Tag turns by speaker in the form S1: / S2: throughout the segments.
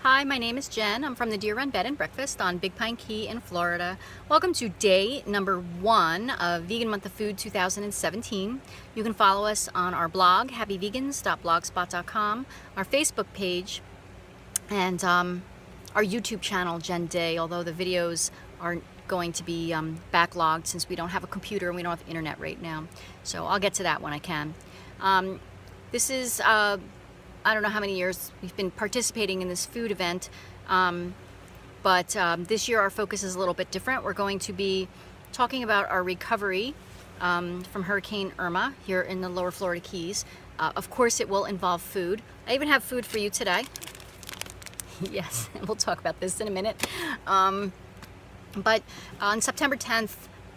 S1: Hi, my name is Jen. I'm from the Deer Run Bed and Breakfast on Big Pine Key in Florida. Welcome to day number 1 of Vegan Month of Food 2017. You can follow us on our blog, happyvegans.blogspot.com, our Facebook page, and our YouTube channel, Jen Day, although the videos are going to be backlogged since we don't have a computer and we don't have internet right now. So I'll get to that when I can. This is I don't know how many years we've been participating in this food event, but this year our focus is a little bit different. We're going to be talking about our recovery from Hurricane Irma here in the lower Florida Keys. Of course it will involve food. I even have food for you today. Yes, and we'll talk about this in a minute. But on September 10th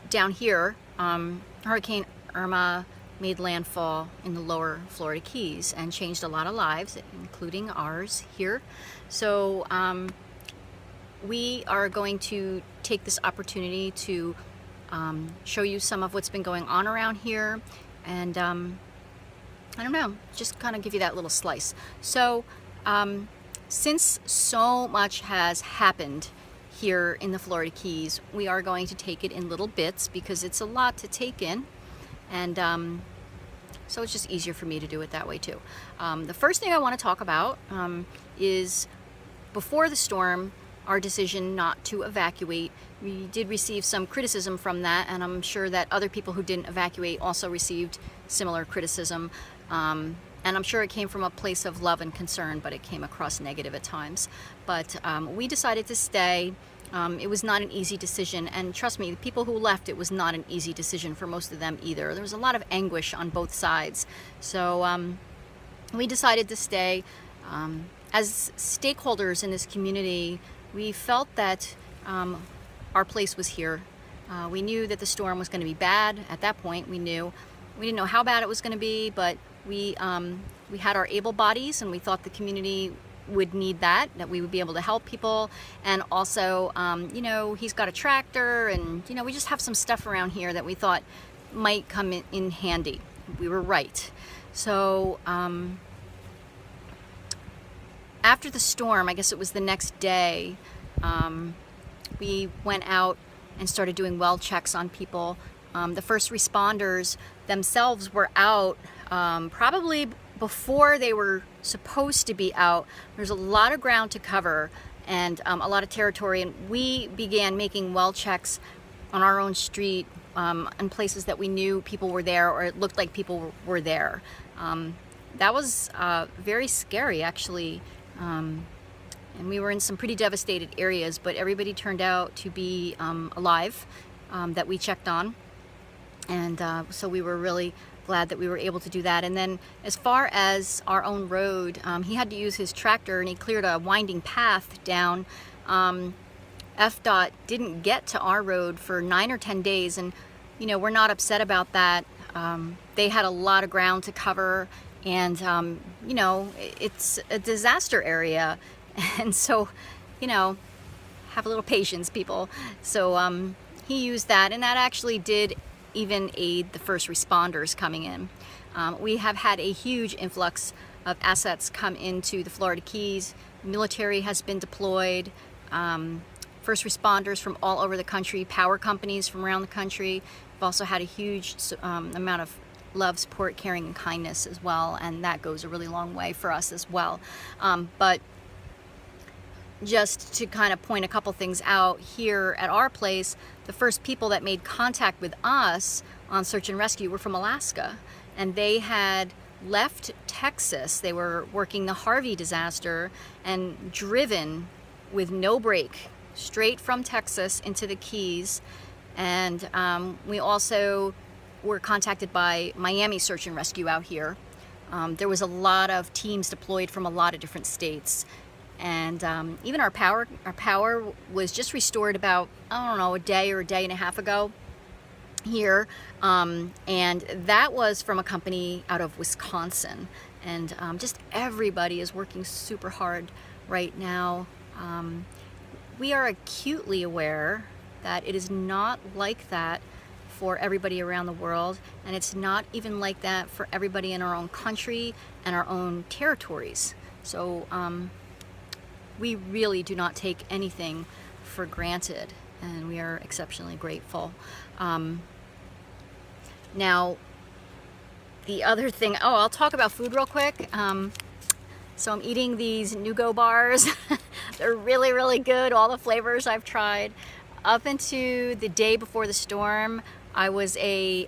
S1: down here, Hurricane Irma made landfall in the lower Florida Keys and changed a lot of lives, including ours here. So we are going to take this opportunity to show you some of what's been going on around here, and I don't know, just kind of give you that little slice. So since so much has happened here in the Florida Keys, we are going to take it in little bits because it's a lot to take in. And so it's just easier for me to do it that way too. The first thing I want to talk about is before the storm, our decision not to evacuate. We did receive some criticism from that, and I'm sure that other people who didn't evacuate also received similar criticism. And I'm sure it came from a place of love and concern, but it came across negative at times. But we decided to stay. It was not an easy decision, and trust me, the people who left, it was not an easy decision for most of them either. There was a lot of anguish on both sides. So we decided to stay. As stakeholders in this community, we felt that our place was here. We knew that the storm was going to be bad. At that point, we didn't know how bad it was going to be, but we had our able bodies, and we thought the community would need that we would be able to help people. And also, you know, he's got a tractor, and, you know, we just have some stuff around here that we thought might come in handy. We were right. So after the storm, I guess it was the next day, we went out and started doing well checks on people. The first responders themselves were out probably before they were supposed to be out. There's a lot of ground to cover and a lot of territory, and we began making well checks on our own street in places that we knew people were there, or it looked like people were there. That was very scary, actually, and we were in some pretty devastated areas, but everybody turned out to be alive that we checked on, and so we were really glad that we were able to do that. And then as far as our own road, he had to use his tractor, and he cleared a winding path down. FDOT didn't get to our road for 9 or 10 days, and you know, we're not upset about that. They had a lot of ground to cover, and you know, it's a disaster area, and so, you know, have a little patience, people. So he used that, and that actually did even aid the first responders coming in. We have had a huge influx of assets come into the Florida Keys. Military has been deployed, first responders from all over the country, power companies from around the country. We've also had a huge amount of love, support, caring, and kindness as well, and that goes a really long way for us as well. But just to kind of point a couple things out, here at our place, the first people that made contact with us on search and rescue were from Alaska, and they had left Texas. They were working the Harvey disaster and driven with no break straight from Texas into the Keys. And we also were contacted by Miami Search and Rescue out here. There was a lot of teams deployed from a lot of different states. And even our power was just restored about, I don't know, a day or a day and a half ago here. And that was from a company out of Wisconsin. And just everybody is working super hard right now. We are acutely aware that it is not like that for everybody around the world, and it's not even like that for everybody in our own country and our own territories. So we really do not take anything for granted, and we are exceptionally grateful. Now, the other thing, I'll talk about food real quick. So I'm eating these Nugo bars. They're really, really good, all the flavors I've tried. Up into the day before the storm, I was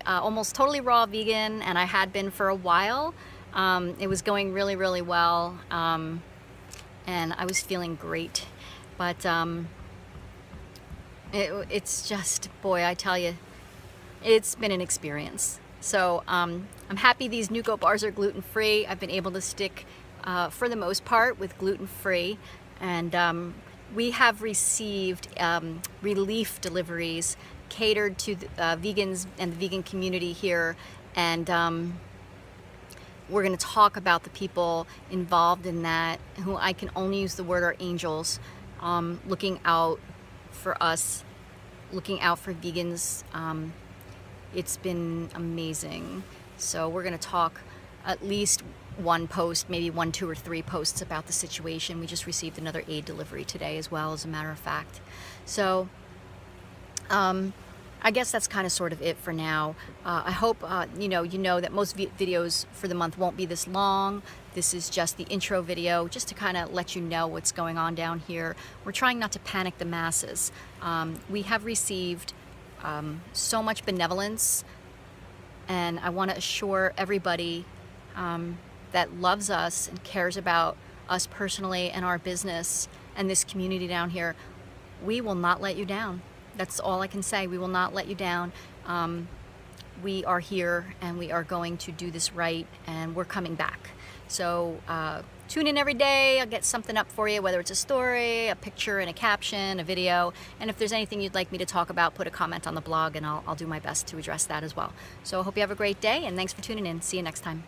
S1: almost totally raw vegan, and I had been for a while. It was going really, really well, and I was feeling great. But it's just, boy, I tell you, it's been an experience. So I'm happy these Nugo bars are gluten-free. I've been able to stick, for the most part, with gluten-free. And we have received relief deliveries catered to the, vegans and the vegan community here. And we're going to talk about the people involved in that, who I can only use the word are angels, looking out for us, looking out for vegans. It's been amazing. So we're going to talk at least one post, maybe 1, 2, or 3 posts about the situation. We just received another aid delivery today as well, as a matter of fact. So I guess that's kind of sort of it for now. I hope you know that most videos for the month won't be this long. This is just the intro video, just to kind of let you know what's going on down here. We're trying not to panic the masses. We have received so much benevolence, and I want to assure everybody that loves us and cares about us personally and our business and this community down here, we will not let you down. That's all I can say. We will not let you down. We are here, and we are going to do this right, and we're coming back. So tune in every day. I'll get something up for you, whether it's a story, a picture and a caption, a video. And if there's anything you'd like me to talk about, put a comment on the blog, and I'll do my best to address that as well. So I hope you have a great day, and thanks for tuning in. See you next time.